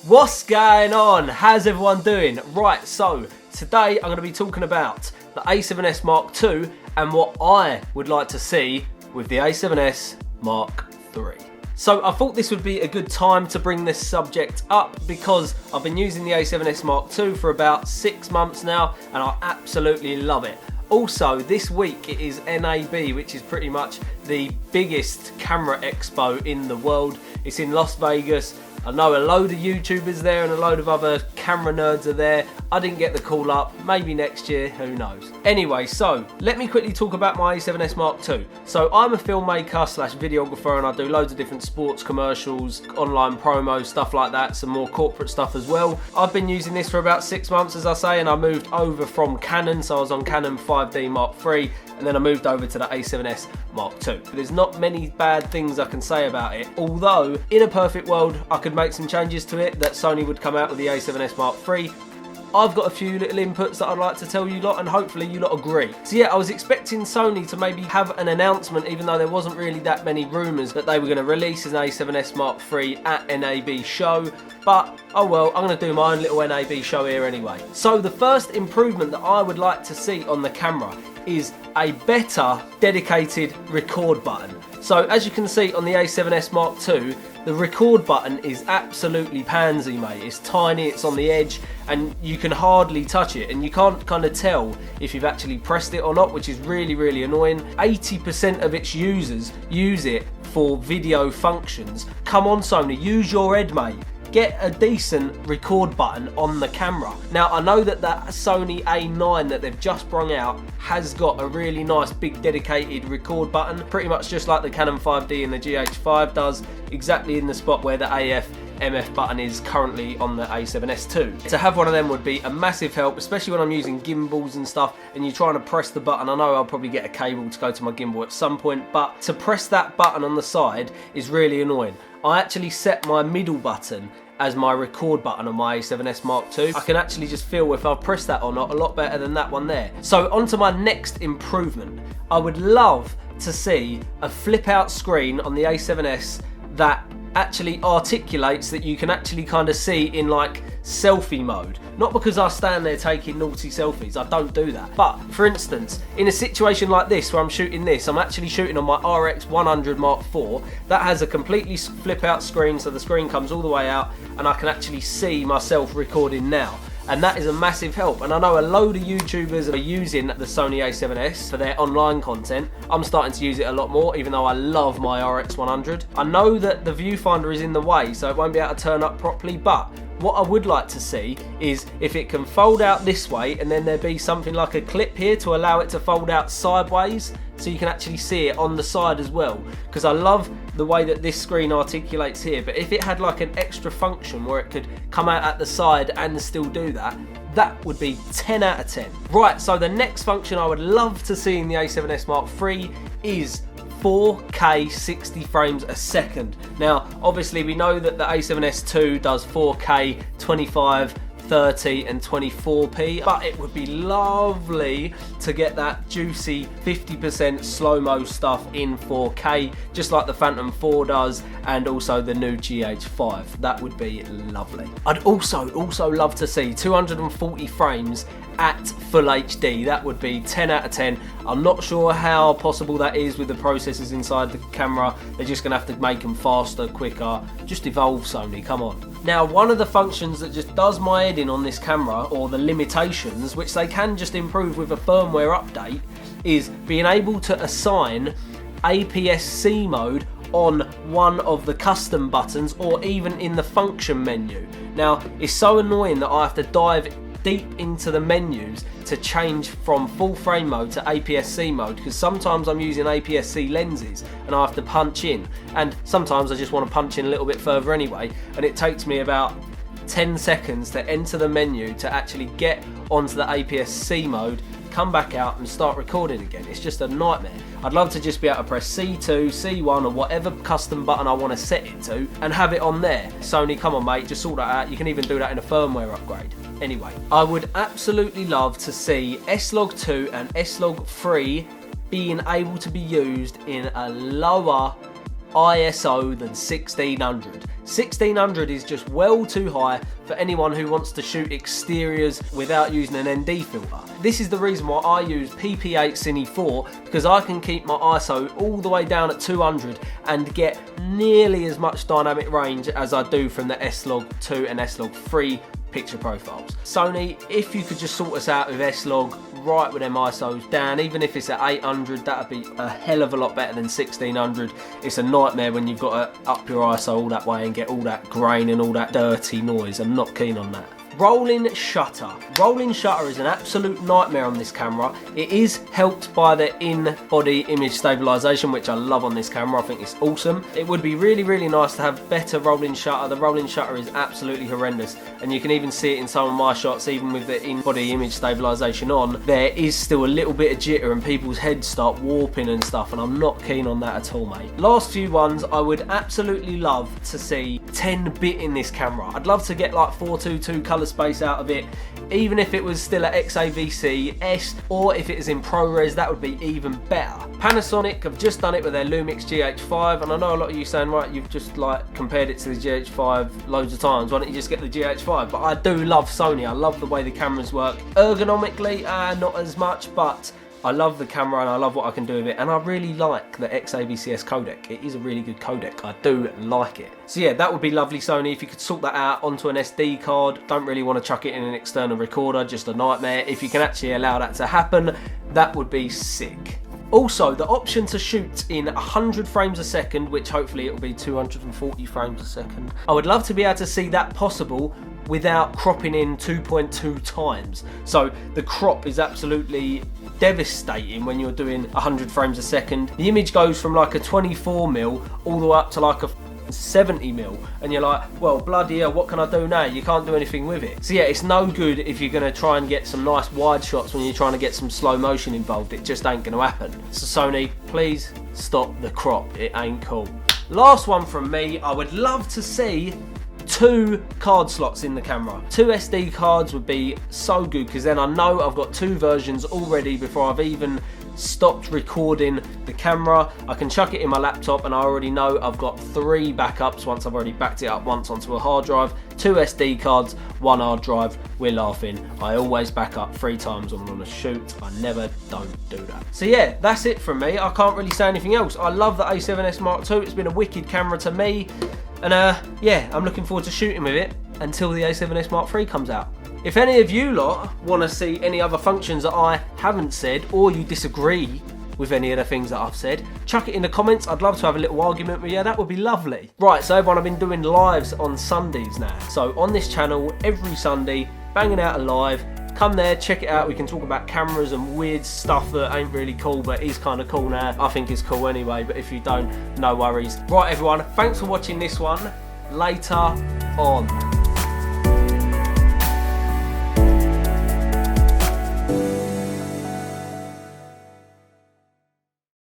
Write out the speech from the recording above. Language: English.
What's going on? How's everyone doing? Right, so today I'm going to be talking about the A7S Mark II and what I would like to see with the A7S Mark III. So I thought this would be a good time to bring this subject up because I've been using the A7S Mark II for about 6 months now and I absolutely love it. Also, this week it is NAB, which is pretty much the biggest camera expo in the world. It's in Las Vegas. I know a load of YouTubers there and a load of other camera nerds are there. I didn't get the call up, maybe next year, who knows. Anyway, so let me quickly talk about my A7S Mark II. So I'm a filmmaker slash videographer and I do loads of different sports commercials, online promos, stuff like that, some more corporate stuff as well. I've been using this for about 6 months, as I say, and I moved over from Canon, so I was on Canon 5D Mark III, and then I moved over to the A7S Mark II. There's not many bad things I can say about it, although in a perfect world I could make some changes to it, that Sony would come out with the A7S Mark III. I've got a few little inputs that I'd like to tell you lot and hopefully you lot agree. So yeah, I was expecting Sony to maybe have an announcement, even though there wasn't really that many rumours that they were going to release an A7S Mark III at NAB show, but oh well, I'm going to do my own little NAB show here anyway. So the first improvement that I would like to see on the camera is a better dedicated record button. So as you can see on the A7S Mark II, the record button is absolutely pansy, mate. It's tiny, it's on the edge, and you can hardly touch it, and you can't kind of tell if you've actually pressed it or not, which is really, really annoying. 80% of its users use it for video functions. Come on, Sony, use your head, mate. Get a decent record button on the camera. Now, I know that that Sony A9 that they've just brung out has got a really nice big dedicated record button, pretty much just like the Canon 5D and the GH5 does, exactly in the spot where the AF MF button is currently on the A7S II. To have one of them would be a massive help, especially when I'm using gimbals and stuff and you're trying to press the button. I know I'll probably get a cable to go to my gimbal at some point, but to press that button on the side is really annoying. I actually set my middle button as my record button on my A7S Mark II. I can actually just feel if I've pressed that or not a lot better than that one there. So on to my next improvement. I would love to see a flip out screen on the A7S that actually articulates, that you can actually kind of see in like selfie mode. Not because I stand there taking naughty selfies, I don't do that. But for instance, in a situation like this where I'm shooting this, I'm actually shooting on my RX 100 Mark IV. That has a completely flip out screen, so the screen comes all the way out and I can actually see myself recording now. And that is a massive help. And I know a load of YouTubers are using the Sony A7S for their online content. I'm starting to use it a lot more, even though I love my RX 100. I know that the viewfinder is in the way, so it won't be able to turn up properly, but what I would like to see is if it can fold out this way and then there be something like a clip here to allow it to fold out sideways, so you can actually see it on the side as well, because I love the way that this screen articulates here, but if it had like an extra function where it could come out at the side and still do that, that would be 10 out of 10. Right, so the next function I would love to see in the A7S Mark III is 4K 60 frames a second. Now, obviously we know that the A7S II does 4K 25, 30 and 24p, but it would be lovely to get that juicy 50% slow-mo stuff in 4K, just like the Phantom 4 does and also the new GH5. That would be lovely. I'd also love to see 240 frames at full HD. That would be 10 out of 10. I'm not sure how possible that is with the processors inside the camera. They're just gonna have to make them faster, quicker. Just evolve, Sony, come on. Now, one of the functions that just does my head in on this camera, or the limitations, which they can just improve with a firmware update, is being able to assign APS-C mode on one of the custom buttons or even in the function menu. Now, it's so annoying that I have to dive deep into the menus to change from full frame mode to APS-C mode, because sometimes I'm using APS-C lenses and I have to punch in, and sometimes I just want to punch in a little bit further anyway, and it takes me about 10 seconds to enter the menu to actually get onto the APS-C mode, come back out and start recording again. It's just a nightmare. I'd love to just be able to press C2, C1 or whatever custom button I want to set it to and have it on there. Sony, come on mate, just sort that out. You can even do that in a firmware upgrade. Anyway, I would absolutely love to see S-Log2 and S-Log3 being able to be used in a lower ISO than 1600. 1600 is just well too high for anyone who wants to shoot exteriors without using an ND filter. This is the reason why I use A7siii 4, because I can keep my ISO all the way down at 200 and get nearly as much dynamic range as I do from the S-Log2 and S-Log3 picture profiles. Sony, if you could just sort us out with S-Log, right with them ISOs down, even if it's at 800, that'd be a hell of a lot better than 1600. It's a nightmare when you've got to up your ISO all that way and get all that grain and all that dirty noise. I'm not keen on that. Rolling shutter. Rolling shutter is an absolute nightmare on this camera. It is helped by the in-body image stabilization, which I love on this camera. I think it's awesome. It would be really, really nice to have better rolling shutter. The rolling shutter is absolutely horrendous, and you can even see it in some of my shots, even with the in-body image stabilization on. There is still a little bit of jitter and people's heads start warping and stuff, and I'm not keen on that at all, mate. Last few ones, I would absolutely love to see 10-bit in this camera. I'd love to get like 422 color space out of it, even if it was still at XAVC S, or if it is in ProRes, that would be even better. Panasonic have just done it with their Lumix GH5, and I know a lot of you saying, right, you've just like compared it to the GH5 loads of times, why don't you just get the GH5? But I do love Sony. I love the way the cameras work. Ergonomically, not as much, but I love the camera and I love what I can do with it, and I really like the XAVCS codec. It is a really good codec. I do like it. So yeah, that would be lovely, Sony, if you could sort that out onto an SD card. Don't really want to chuck it in an external recorder, just a nightmare. If you can actually allow that to happen, that would be sick. Also, the option to shoot in 100 frames a second, which hopefully it will be 240 frames a second. I would love to be able to see that possible without cropping in 2.2 times. So the crop is absolutely devastating when you're doing 100 frames a second. The image goes from like a 24mm all the way up to like a 70mm, and you're like, well, bloody hell, what can I do now? You can't do anything with it. So yeah, it's no good if you're going to try and get some nice wide shots when you're trying to get some slow motion involved. It just ain't going to happen. So Sony, please stop the crop. It ain't cool. Last one from me, I would love to see 2 card slots in the camera. 2 SD cards would be so good, because then I know I've got 2 versions already before I've even stopped recording the camera. I can chuck it in my laptop and I already know I've got 3 backups once I've already backed it up once onto a hard drive. 2 SD cards, 1 hard drive. We're laughing. I always back up 3 times when I'm on a shoot. I never don't do that. So yeah, that's it from me. I can't really say anything else. I love the A7S Mark II. It's been a wicked camera to me. And yeah, I'm looking forward to shooting with it until the A7S Mark III comes out. If any of you lot want to see any other functions that I haven't said, or you disagree with any of the things that I've said, chuck it in the comments. I'd love to have a little argument with you. That would be lovely. Right, so everyone, I've been doing lives on Sundays now. So on this channel, every Sunday, banging out a live. Come there, check it out. We can talk about cameras and weird stuff that ain't really cool, but is kind of cool now. I think it's cool anyway, but if you don't, no worries. Right, everyone, thanks for watching this one. Later on.